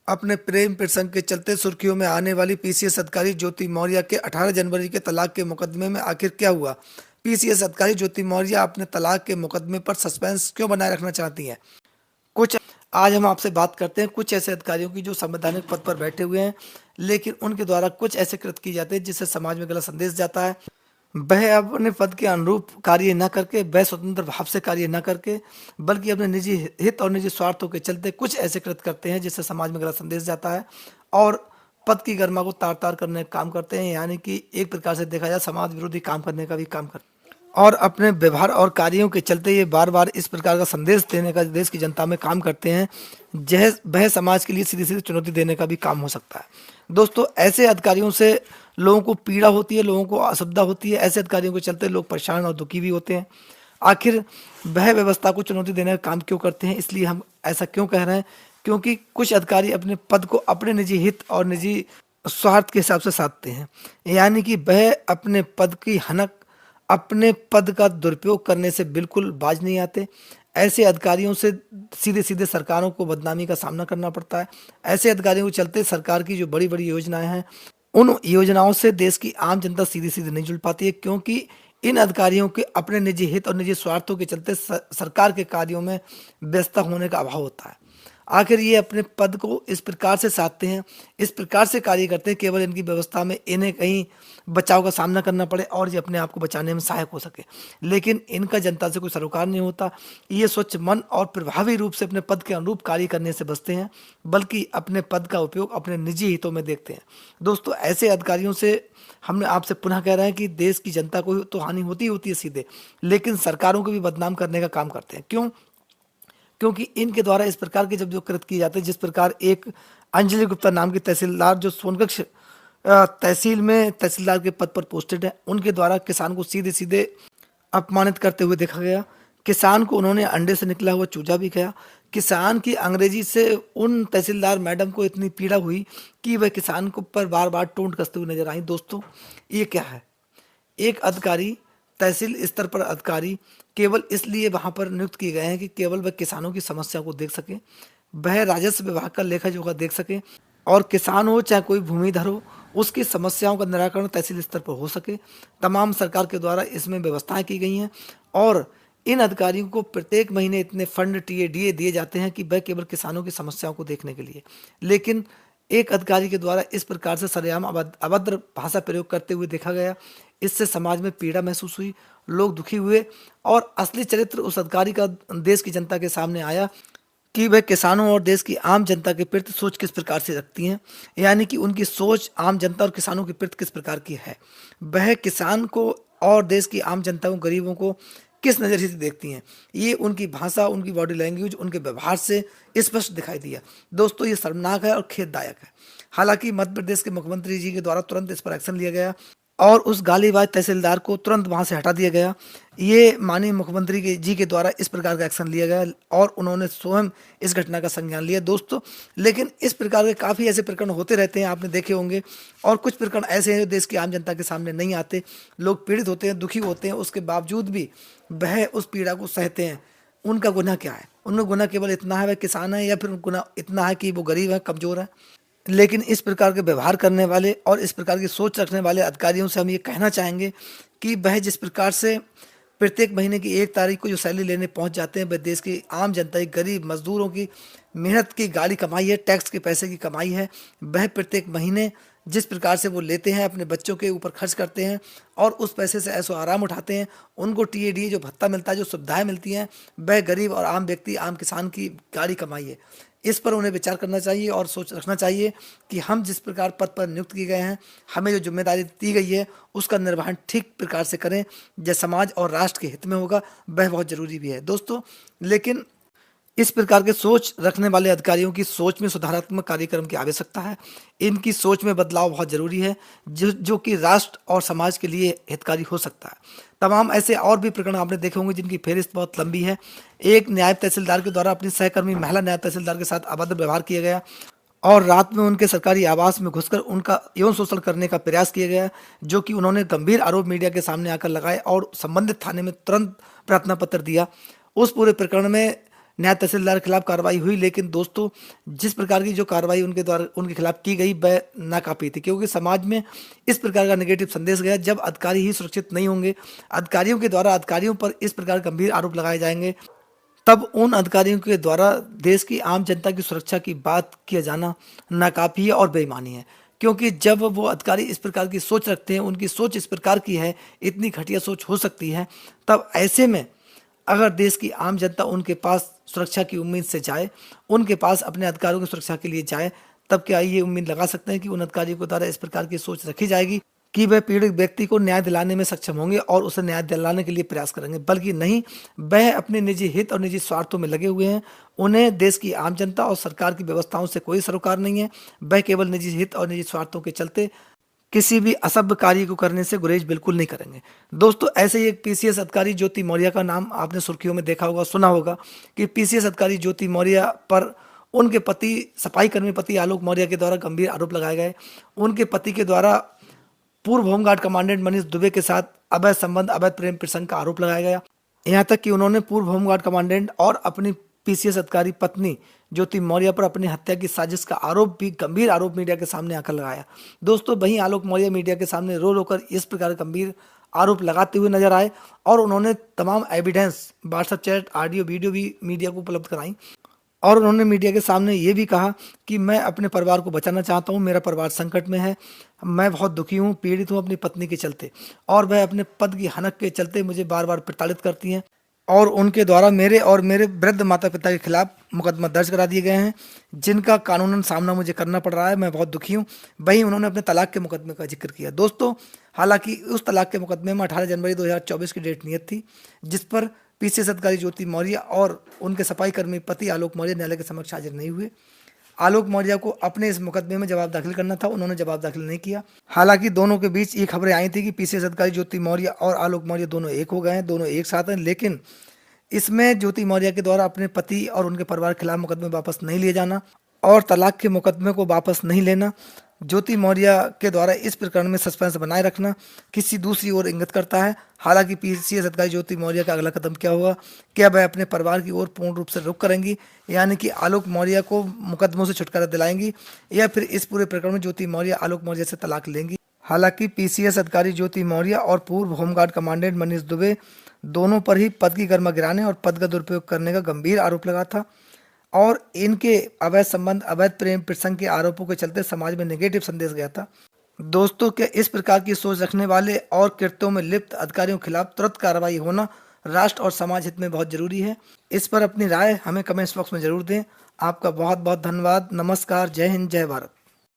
अपने प्रेम प्रसंग के चलते सुर्खियों में आने वाली पीसीएस अधिकारी ज्योति मौर्य के 18 जनवरी के तलाक के मुकदमे में आखिर क्या हुआ? पीसीएस अधिकारी ज्योति मौर्य अपने तलाक के मुकदमे पर सस्पेंस क्यों बनाए रखना चाहती हैं? कुछ आज हम आपसे बात करते हैं कुछ ऐसे अधिकारियों की जो संवैधानिक पद पर बैठे हुए हैं, लेकिन उनके द्वारा कुछ ऐसे कृत्य किए जाते हैं जिससे समाज में गलत संदेश जाता है। वह अपने पद के अनुरूप कार्य न करके, वह स्वतंत्र भाव से कार्य न करके, बल्कि अपने निजी हित और निजी स्वार्थों के चलते कुछ ऐसे कृत्य करते हैं जिससे समाज में गलत संदेश जाता है और पद की गरिमा को तार तार करने का काम करते हैं। यानी कि एक प्रकार से देखा जाए समाज विरोधी काम करने का भी काम करते हैं और अपने व्यवहार और कार्यों के चलते ये बार बार इस प्रकार का संदेश देने का देश की जनता में काम करते हैं, जह वह समाज के लिए सीधी सीधी चुनौती देने का भी काम हो सकता है। दोस्तों, ऐसे अधिकारियों से लोगों को पीड़ा होती है, लोगों को असुविधा होती है। ऐसे अधिकारियों के चलते लोग परेशान और दुखी भी होते हैं। आखिर वह व्यवस्था को चुनौती देने का काम क्यों करते हैं, इसलिए हम ऐसा क्यों कह रहे हैं? क्योंकि कुछ अधिकारी अपने पद को अपने निजी हित और निजी स्वार्थ के हिसाब से साधते हैं। यानी कि वह अपने पद की हनक, अपने पद का दुरुपयोग करने से बिल्कुल बाज नहीं आते। ऐसे अधिकारियों से सीधे सीधे सरकारों को बदनामी का सामना करना पड़ता है। ऐसे अधिकारियों के चलते सरकार की जो बड़ी बड़ी योजनाएं हैं, उन योजनाओं से देश की आम जनता सीधी सीधे नहीं जुड़ पाती है, क्योंकि इन अधिकारियों के अपने निजी हित और निजी स्वार्थों के चलते सरकार के कार्यों में व्यस्तता होने का अभाव होता है। आखिर ये अपने पद को इस प्रकार से साधते हैं, इस प्रकार से कार्य करते हैं, केवल इनकी व्यवस्था में इन्हें कहीं बचाव का सामना करना पड़े और ये अपने आप को बचाने में सहायक हो सके। लेकिन इनका जनता से कोई सरोकार नहीं होता। ये स्वच्छ मन और प्रभावी रूप से अपने पद के अनुरूप कार्य करने से बचते हैं, बल्कि अपने पद का उपयोग अपने निजी हितों में देखते हैं। दोस्तों, ऐसे अधिकारियों से हमने आपसे पुनः कह रहे हैं कि देश की जनता को तो हानि होती ही होती है सीधे, लेकिन सरकारों को भी बदनाम करने का काम करते हैं। क्यों? क्योंकि इनके द्वारा इस प्रकार के जब जो कृत्य किए जाते हैं, जिस प्रकार एक अंजलि गुप्ता नाम की तहसीलदार जो सोनकक्ष तहसील में तहसीलदार के पद पर पोस्टेड है, उनके द्वारा किसान को सीधे सीधे अपमानित करते हुए देखा गया। किसान को उन्होंने अंडे से निकला हुआ चूजा भी खाया। किसान की अंग्रेजी से उन तहसीलदार मैडम को इतनी पीड़ा हुई कि वह किसान को पर बार बार टोंट कसते हुए नजर आई। दोस्तों, ये क्या है? एक अधिकारी, तहसील स्तर पर अधिकारी केवल इसलिए वहां पर नियुक्त किए गए हैं कि केवल वह किसानों की समस्या को देख सके, वह राजस्व विभाग का लेखा जोखा देख सके और किसान हो चाहे कोई भूमिधर हो, उसकी समस्याओं का निराकरण तहसील स्तर पर हो सके। तमाम सरकार के द्वारा इसमें व्यवस्थाएं की गई हैं और इन अधिकारियों को प्रत्येक महीने इतने फंड टीए दिए जाते हैं कि वह केवल किसानों की समस्याओं को देखने के लिए। लेकिन एक अधिकारी के द्वारा इस प्रकार से सरेआम अभद्र भाषा प्रयोग करते हुए देखा गया। इससे समाज में पीड़ा महसूस हुई, लोग दुखी हुए और असली चरित्र उस अधिकारी का देश की जनता के सामने आया कि वह किसानों और देश की आम जनता के प्रति सोच किस प्रकार से रखती हैं। यानी कि उनकी सोच आम जनता और किसानों के प्रति किस प्रकार की है। वह किसान को और देश की आम जनता को, गरीबों को किस नज़रिए से देखती हैं। ये उनकी भाषा, उनकी बॉडी लैंग्वेज, उनके व्यवहार से स्पष्ट दिखाई दिया। दोस्तों, ये शर्मनाक है और खेददायक है। हालांकि मध्य प्रदेश के मुख्यमंत्री जी के द्वारा तुरंत इस पर एक्शन लिया गया और उस गालीबाज तहसीलदार को तुरंत वहां से हटा दिया गया। ये माननीय मुख्यमंत्री जी के द्वारा इस प्रकार का एक्शन लिया गया और उन्होंने स्वयं इस घटना का संज्ञान लिया। दोस्तों, लेकिन इस प्रकार के काफ़ी ऐसे प्रकरण होते रहते हैं, आपने देखे होंगे, और कुछ प्रकरण ऐसे हैं जो देश की आम जनता के सामने नहीं आते। लोग पीड़ित होते हैं, दुखी होते हैं, उसके बावजूद भी वह उस पीड़ा को सहते हैं। उनका गुनाह क्या है? उनका गुनाह केवल इतना है वह किसान है, या फिर गुनाह इतना है कि वो गरीब है, कमज़ोर है। लेकिन इस प्रकार के व्यवहार करने वाले और इस प्रकार की सोच रखने वाले अधिकारियों से हम ये कहना चाहेंगे कि वह जिस प्रकार से प्रत्येक महीने की 1 तारीख को जो सैलरी लेने पहुंच जाते हैं, वह देश की आम जनता की, गरीब मजदूरों की मेहनत की गाड़ी कमाई है, टैक्स के पैसे की कमाई है। वह प्रत्येक महीने जिस प्रकार से वो लेते हैं, अपने बच्चों के ऊपर खर्च करते हैं और उस पैसे से ऐसो आराम उठाते हैं। उनको टीए जो भत्ता मिलता है, जो सुविधाएं मिलती हैं, वह गरीब और आम व्यक्ति, आम किसान की गाड़ी कमाई है। इस पर उन्हें विचार करना चाहिए और सोच रखना चाहिए कि हम जिस प्रकार पद पर नियुक्त किए गए हैं, हमें जो जिम्मेदारी दी गई है उसका निर्वहन ठीक प्रकार से करें, जो समाज और राष्ट्र के हित में होगा, वह बहुत जरूरी भी है। दोस्तों, लेकिन इस प्रकार के सोच रखने वाले अधिकारियों की सोच में सुधारात्मक कार्यक्रम की आवश्यकता है। इनकी सोच में बदलाव बहुत जरूरी है, जो कि राष्ट्र और समाज के लिए हितकारी हो सकता है। तमाम ऐसे और भी प्रकरण आपने देखे होंगे जिनकी फेहरिस्त बहुत लंबी है। एक नायब तहसीलदार के द्वारा अपनी सहकर्मी महिला नायब तहसीलदार के साथ अभद्र व्यवहार किया गया और रात में उनके सरकारी आवास में घुसकर उनका यौन शोषण करने का प्रयास किया गया, जो कि उन्होंने गंभीर आरोप मीडिया के सामने आकर लगाए और संबंधित थाने में तुरंत प्रार्थना पत्र दिया। उस पूरे प्रकरण में नायब तहसीलदार के खिलाफ कार्रवाई हुई, लेकिन दोस्तों जिस प्रकार की जो कार्रवाई उनके द्वारा उनके खिलाफ की गई वह नाकाफी थी, क्योंकि समाज में इस प्रकार का नेगेटिव संदेश गया। जब अधिकारी ही सुरक्षित नहीं होंगे, अधिकारियों के द्वारा अधिकारियों पर इस प्रकार गंभीर आरोप लगाए जाएंगे, तब उन अधिकारियों के द्वारा देश की आम जनता की सुरक्षा की बात किया जाना नाकाफी है और बेईमानी है। क्योंकि जब वो अधिकारी इस प्रकार की सोच रखते हैं, उनकी सोच इस प्रकार की है, इतनी घटिया सोच हो सकती है, तब ऐसे में अगर देश की आम जनता उनके पास सुरक्षा की उम्मीद से जाए, उनके पास अपने अधिकारों की सुरक्षा के लिए जाए, तब क्या ये उम्मीद लगा सकते हैं कि उन अधिकारियों के द्वारा इस प्रकार की सोच रखी जाएगी कि वह पीड़ित व्यक्ति को न्याय दिलाने में सक्षम होंगे और उसे न्याय दिलाने के लिए प्रयास करेंगे? बल्कि नहीं, वह अपने निजी हित और निजी स्वार्थों में लगे हुए हैं। उन्हें देश की आम जनता और सरकार की व्यवस्थाओं से कोई सरोकार नहीं है। वह केवल निजी हित और निजी स्वार्थों के चलते किसी भी असभ्य कार्य को करने से गुरेज बिल्कुल नहीं करेंगे। दोस्तों, ऐसे ही एक पीसीएस अधिकारी ज्योति मौर्य का नाम आपने सुर्खियों में देखा होगा, सुना होगा कि पीसीएस अधिकारी ज्योति मौर्य पर उनके पति सफाई कर्मी पति आलोक मौर्य के द्वारा गंभीर आरोप लगाए गए। उनके पति के द्वारा पूर्व होमगार्ड कमांडेंट मनीष दुबे के साथ अवैध संबंध, अवैध प्रेम प्रसंग का आरोप लगाया गया। यहाँ तक कि उन्होंने पूर्व होमगार्ड कमांडेंट और अपनी पीसीएस अधिकारी पत्नी ज्योति मौर्य पर अपनी हत्या की साजिश का आरोप भी, गंभीर आरोप मीडिया के सामने आकर लगाया। दोस्तों, वहीं आलोक मौर्य मीडिया के सामने रो रो कर इस प्रकार गंभीर आरोप लगाते हुए नजर आए और उन्होंने तमाम evidence, WhatsApp chat, audio, video भी मीडिया को उपलब्ध कराई और उन्होंने मीडिया के सामने ये भी कहा कि मैं अपने परिवार को बचाना चाहता हूँ, मेरा परिवार संकट में है, मैं बहुत दुखी हूँ, पीड़ित हूँ अपनी पत्नी के चलते, और वह अपने पद की हनक के चलते मुझे बार बार प्रताड़ित करती हैं और उनके द्वारा मेरे और मेरे वृद्ध माता पिता के खिलाफ मुकदमा दर्ज करा दिए गए हैं, जिनका कानूनन सामना मुझे करना पड़ रहा है। मैं बहुत दुखी हूँ। वहीं उन्होंने अपने तलाक के मुकदमे का जिक्र किया। दोस्तों, हालांकि उस तलाक के मुकदमे में 18 जनवरी 2024 की डेट नियत थी, जिस पर पीसीएस अधिकारी ज्योति मौर्य और उनके सफाई कर्मी पति आलोक मौर्य न्यायालय के समक्ष हाजिर नहीं हुए। आलोक मौर्य को अपने इस मुकदमे में जवाब दाखिल करना था, उन्होंने जवाब दाखिल नहीं किया। हालांकि दोनों के बीच ये खबरें आई थी कि पीसीएस अधिकारी ज्योति मौर्य और आलोक मौर्य दोनों एक हो गए हैं, दोनों एक साथ हैं, लेकिन इसमें ज्योति मौर्य के द्वारा अपने पति और उनके परिवार के खिलाफ मुकदमे वापस नहीं लिए जाना और तलाक के मुकदमे को वापस नहीं लेना, ज्योति मौर्य के द्वारा इस प्रकरण में सस्पेंस बनाए रखना किसी दूसरी ओर इंगित करता है। हालांकि पीसीएस अधिकारी ज्योति मौर्य का अगला कदम क्या होगा? क्या वह अपने परिवार की ओर पूर्ण रूप से रुख करेंगी, यानी कि आलोक मौर्य को मुकदमों से छुटकारा दिलाएंगी, या फिर इस पूरे प्रकरण में ज्योति मौर्य आलोक मौर्य से तलाक लेंगी? हालांकि पीसीएस अधिकारी ज्योति मौर्य और पूर्व होमगार्ड कमांडेंट मनीष दुबे दोनों पर ही पद की गर्मा गिराने और पद का दुरुपयोग करने का गंभीर आरोप लगा था और इनके अवैध संबंध, अवैध प्रेम प्रसंग के आरोपों के चलते समाज में नेगेटिव संदेश गया था। दोस्तों, क्या इस प्रकार की सोच रखने वाले और कृत्यों में लिप्त अधिकारियों के खिलाफ तुरंत कार्रवाई होना राष्ट्र और समाज हित में बहुत जरूरी है? इस पर अपनी राय हमें कमेंट्स बॉक्स में जरूर दें। आपका बहुत बहुत धन्यवाद। नमस्कार। जय हिंद, जय भारत।